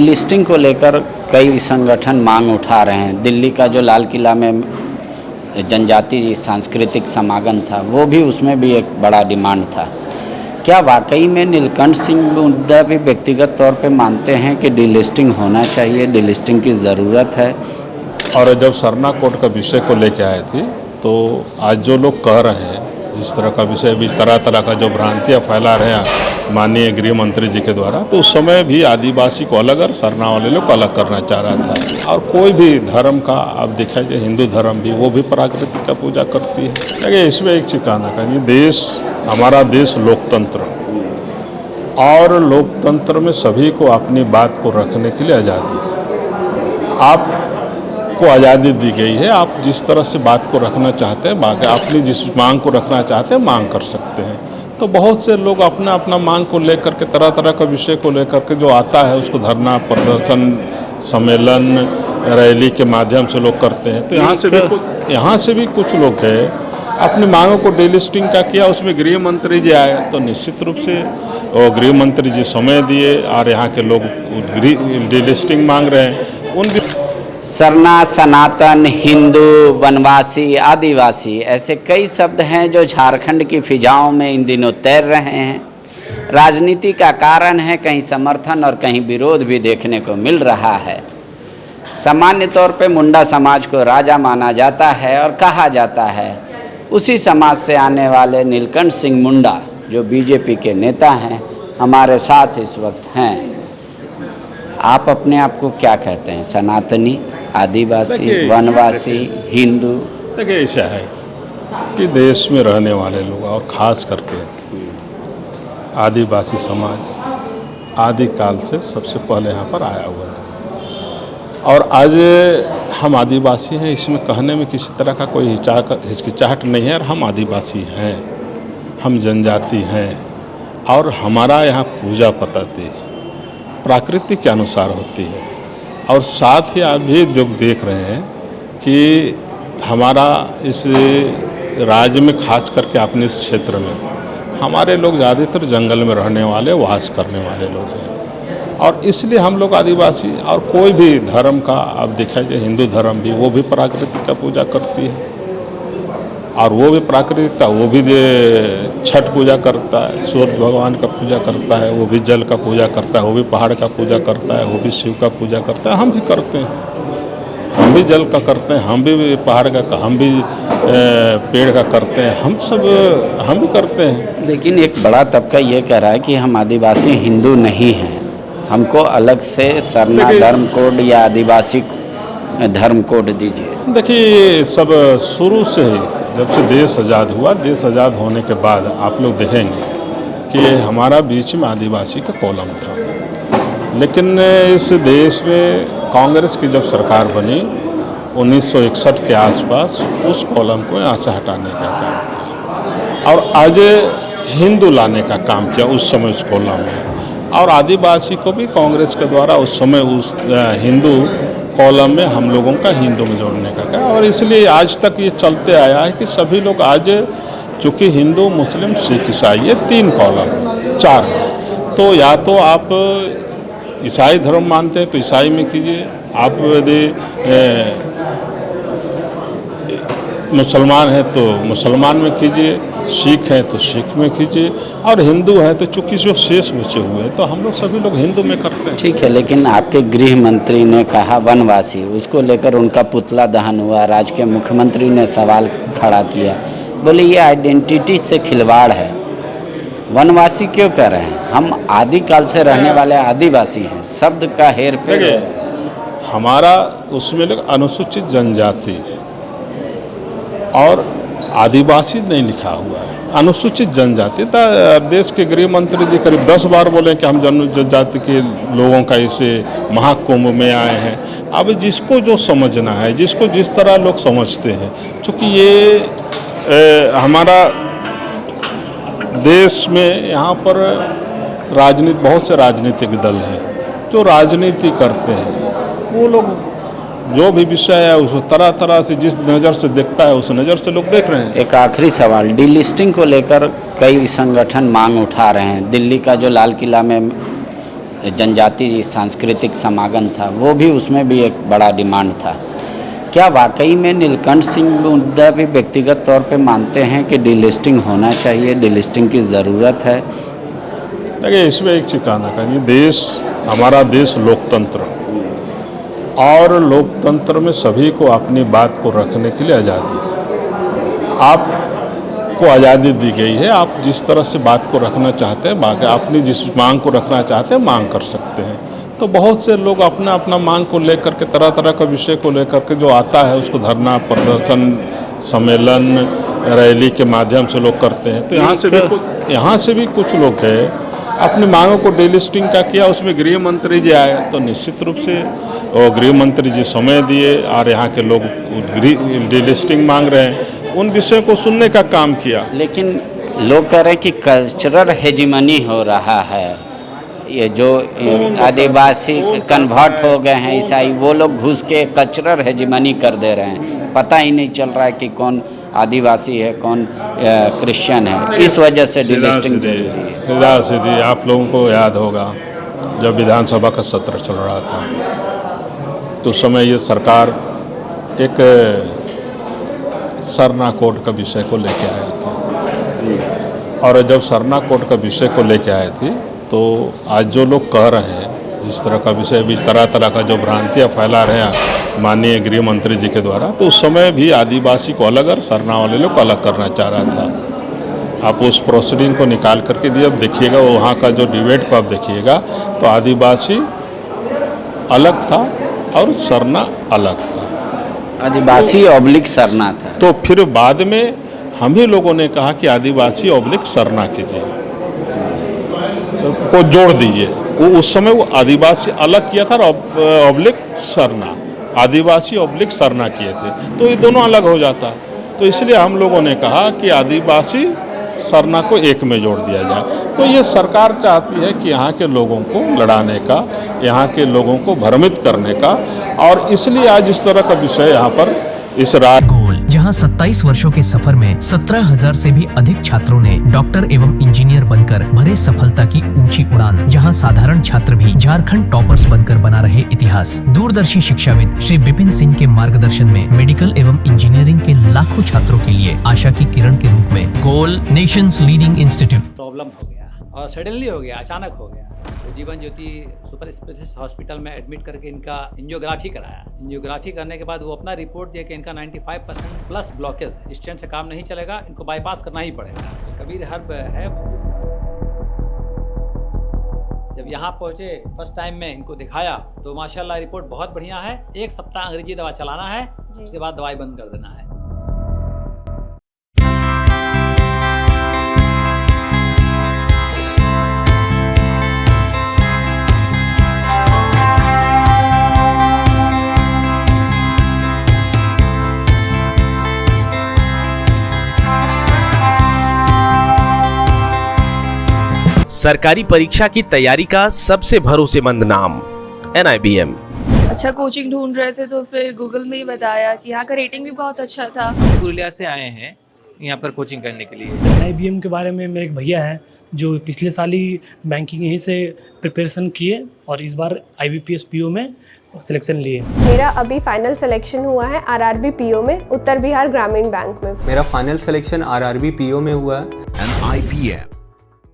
Delisting को लेकर कई संगठन मांग उठा रहे हैं। दिल्ली का जो लाल किला में जनजातीय सांस्कृतिक समागम था, वो भी उसमें भी एक बड़ा डिमांड था। क्या वाकई में नीलकंठ सिंह मुंडा भी व्यक्तिगत तौर पे मानते हैं कि डीलिस्टिंग होना चाहिए, डीलिस्टिंग की ज़रूरत है? और जब सरना कोड का विषय को लेके आए थे, तो आज जो लोग कह रहे हैं जिस तरह का विषय भी तरह तरह का जो भ्रांतियाँ फैला रहे हैं माननीय गृह मंत्री जी के द्वारा, तो उस समय भी आदिवासी को अलग और सरना वाले लोग को अलग करना चाह रहा था। और कोई भी धर्म का अब देखा जाए, हिंदू धर्म भी, वो भी प्राकृतिक का पूजा करती है। देखिए, इसमें एक चीज कहना चाहिए, देश, हमारा देश लोकतंत्र, और लोकतंत्र में सभी को अपनी बात को रखने के लिए आज़ादी है। आपको आज़ादी दी गई है, आप जिस तरह से बात को रखना चाहते हैं, बाकी अपनी जिस मांग को रखना चाहते हैं मांग कर सकते हैं। तो बहुत से लोग अपना अपना मांग को लेकर के, तरह तरह का विषय को लेकर के जो आता है उसको धरना, प्रदर्शन, सम्मेलन, रैली के माध्यम से लोग करते हैं। तो यहाँ से भी कुछ लोग हैं अपनी मांगों को डीलिस्टिंग का किया। उसमें गृह मंत्री जी आए तो निश्चित रूप से और गृह मंत्री जी समय दिए और यहाँ के लोग डीलिस्टिंग मांग रहे हैं। उन सरना, सनातन, हिंदू, वनवासी, आदिवासी, ऐसे कई शब्द हैं जो झारखंड की फिजाओं में इन दिनों तैर रहे हैं। राजनीति का कारण है, कहीं समर्थन और कहीं विरोध भी देखने को मिल रहा है। सामान्य तौर पे मुंडा समाज को राजा माना जाता है और कहा जाता है। उसी समाज से आने वाले नीलकंठ सिंह मुंडा, जो बीजेपी के नेता हैं, हमारे साथ इस वक्त हैं। आप अपने आप को क्या कहते हैं? सनातनी, आदिवासी, वनवासी, हिंदू? देखिए, ऐसा है कि देश में रहने वाले लोग और ख़ास करके आदिवासी समाज आदिकाल से सबसे पहले यहाँ पर आया हुआ था। और आज हम आदिवासी हैं, इसमें कहने में किसी तरह का कोई हिचकिचाहट नहीं है। और हम आदिवासी हैं, हम जनजाति हैं, और हमारा यहाँ पूजा पद्धति प्रकृति के अनुसार होती है। और साथ ही आप भी देख रहे हैं कि हमारा इस राज्य में, खास करके अपने इस क्षेत्र में, हमारे लोग ज़्यादातर जंगल में रहने वाले, वास करने वाले लोग हैं। और इसलिए हम लोग आदिवासी, और कोई भी धर्म का अब देखा जाए, हिंदू धर्म भी, वो भी प्राकृतिक का पूजा करती है। और वो भी प्राकृतिकता, वो भी छठ पूजा करता है, सूर्य भगवान का पूजा करता है, वो भी जल का पूजा करता है, वो भी पहाड़ का पूजा करता है, वो भी शिव का पूजा करता है। हम भी करते हैं, हम भी जल का करते हैं, हम भी पहाड़ का, हम भी पेड़ का करते हैं, हम भी करते हैं। लेकिन एक बड़ा तबका ये कह रहा है कि हम आदिवासी हिंदू नहीं हैं, हमको अलग से सरना धर्म कोड या आदिवासी धर्म कोड दीजिए। देखिए, सब शुरू से ही, जब से देश आज़ाद हुआ, देश आज़ाद होने के बाद आप लोग देखेंगे कि हमारा बीच में आदिवासी का कॉलम था। लेकिन इस देश में कांग्रेस की जब सरकार बनी 1961 के आसपास, उस कॉलम को यहाँ से हटाने का काम किया और आज हिंदू लाने का काम किया उस समय उस कॉलम में। और आदिवासी को भी कांग्रेस के द्वारा उस समय उस हिंदू कॉलम में हम लोगों का हिंदू में जोड़ने का क्या। और इसलिए आज तक ये चलते आया है कि सभी लोग आज, चूँकि हिंदू, मुस्लिम, सिख, ईसाई, ये 3 कॉलम, 4 हैं। तो या तो आप ईसाई धर्म मानते हैं तो ईसाई में कीजिए, आप यदि मुसलमान हैं तो मुसलमान में कीजिए, सिख हैं तो सिख में कीजिए, और हिंदू हैं तो चूँकि जो शेष बचे हुए हैं तो हम लोग सभी लोग हिंदू में करते हैं। ठीक है, लेकिन आपके गृह मंत्री ने कहा वनवासी, उसको लेकर उनका पुतला दहन हुआ, राज्य के मुख्यमंत्री ने सवाल खड़ा किया, बोले ये आइडेंटिटी से खिलवाड़ है। वनवासी क्यों कर रहे हैं? हम आदिकाल से रहने वाले आदिवासी हैं, शब्द का हेर फेर। हमारा उसमें लोग अनुसूचित जनजाति और आदिवासी नहीं लिखा हुआ है, अनुसूचित जनजाति। देश के गृह मंत्री जी करीब 10 बार बोले कि हम जनजाति के लोगों का इसे महाकुंभ में आए हैं। अब जिसको जो समझना है, जिसको जिस तरह लोग समझते हैं, क्योंकि ये हमारा देश में यहाँ पर बहुत से राजनीतिक दल हैं जो राजनीति करते हैं। वो लोग जो भी विषय है उसको तरह तरह से, जिस नज़र से देखता है उस नज़र से लोग देख रहे हैं। एक आखिरी सवाल, डीलिस्टिंग को लेकर कई संगठन मांग उठा रहे हैं। दिल्ली का जो लाल किला में जनजाति सांस्कृतिक समागम था, वो भी उसमें भी एक बड़ा डिमांड था। क्या वाकई में नीलकंठ सिंह मुद्दा भी व्यक्तिगत तौर पे मानते हैं कि डिलिस्टिंग होना चाहिए, डिलिस्टिंग की ज़रूरत है? देखिए, इसमें एक चीज कहना चाहिए, देश, हमारा देश लोकतंत्र, और लोकतंत्र में सभी को अपनी बात को रखने के लिए आज़ादी है। आपको आज़ादी दी गई है, आप जिस तरह से बात को रखना चाहते हैं, बाकी अपनी जिस मांग को रखना चाहते हैं मांग कर सकते हैं। तो बहुत से लोग अपना अपना मांग को लेकर के, तरह तरह का विषय को लेकर के जो आता है उसको धरना, प्रदर्शन, सम्मेलन, रैली के माध्यम से लोग करते हैं। तो यहाँ से भी कुछ लोग हैं अपनी मांगों को डिलिस्टिंग का किया। उसमें गृह मंत्री जी आए तो निश्चित रूप से और गृह मंत्री जी समय दिए और यहाँ के लोग डिलिस्टिंग मांग रहे हैं, उन विषयों को सुनने का काम किया। लेकिन लोग कह रहे हैं कि कल्चरल हेजिमनी हो रहा है, ये जो आदिवासी कन्वर्ट हो गए हैं ईसाई, वो लोग घुस के कल्चरल हेजिमनी कर दे रहे हैं, पता ही नहीं चल रहा है कि कौन आदिवासी है, कौन क्रिश्चियन है। इस वजह से डिलिस्टिंग सीधा सीधी आप लोगों को याद होगा जब विधानसभा का सत्र चल रहा था तो उस समय ये सरकार एक सरना कोड का विषय को लेके आया था, और जब सरना कोड का विषय को लेके आए थी तो आज जो लोग कह रहे हैं जिस तरह का विषय भी, तरह तरह का जो भ्रांतियाँ फैला रहे हैं माननीय गृह मंत्री जी के द्वारा, तो उस समय भी आदिवासी को अलग और सरना वाले लोग को अलग करना चाह रहा था। आप उस प्रोसीडिंग को निकाल करके दिए, अब देखिएगा वहाँ का जो डिबेट को आप देखिएगा तो आदिवासी अलग था और सरना अलग था, आदिवासी ऑब्लिक सरना था। तो फिर बाद में हम ही लोगों ने कहा कि आदिवासी ऑब्लिक सरना कीजिए, को जोड़ दीजिए। वो उस समय वो आदिवासी अलग किया था और ऑब्लिक सरना, आदिवासी ऑब्लिक सरना किए थे, तो ये दोनों अलग हो जाता। तो इसलिए हम लोगों ने कहा कि आदिवासी सरना को एक में जोड़ दिया जाए। तो ये सरकार चाहती है कि यहाँ के लोगों को लड़ाने का, यहाँ के लोगों को भ्रमित करने का, और इसलिए आज इस तरह का विषय यहाँ पर इस गोल, जहां 27 वर्षों के सफर में 17,000 से भी अधिक छात्रों ने डॉक्टर एवं इंजीनियर बनकर भरे सफलता की ऊंची उड़ान, जहां साधारण छात्र भी झारखंड टॉपर्स बनकर बना रहे इतिहास। दूरदर्शी शिक्षाविद श्री विपिन सिंह के मार्गदर्शन में मेडिकल एवं इंजीनियरिंग के लाखों छात्रों के लिए आशा की किरण के रूप में गोल नेशंस लीडिंग इंस्टीट्यूट। प्रॉब्लम हो गया और सडनली हो गया, अचानक हो गया। तो Jeevan Jyoti super specialist hospital में एडमिट करके इनका एंजियोग्राफी कराया। एंजियोग्राफी करने के बाद वो अपना रिपोर्ट दिया कि इनका 95% प्लस ब्लॉकेज, स्टेंट से काम नहीं चलेगा, इनको बाईपास करना ही पड़ेगा। कबीर हर्ब है, जब यहाँ पहुँचे फर्स्ट टाइम में इनको दिखाया तो माशाल्लाह रिपोर्ट बहुत बढ़िया है। 1 सप्ताह अंग्रेजी दवा चलाना है, उसके बाद दवाई बंद कर देना है। सरकारी परीक्षा की तैयारी का सबसे भरोसेमंद नाम NIBM। अच्छा कोचिंग ढूंढ रहे थे तो फिर गूगल में ही बताया कि यहाँ का रेटिंग भी बहुत अच्छा था। पुरुलिया से आए हैं यहाँ पर कोचिंग करने के लिए। NIBM के बारे में मेरे एक भैया हैं जो पिछले साल ही बैंकिंग यहीं से प्रिपरेशन किए और इस बार IBPS PO में सिलेक्शन लिए। मेरा अभी फाइनल सिलेक्शन हुआ है RRB PO में, उत्तर बिहार ग्रामीण बैंक में। मेरा फाइनल सिलेक्शन RRB PO में हुआ है। NIBM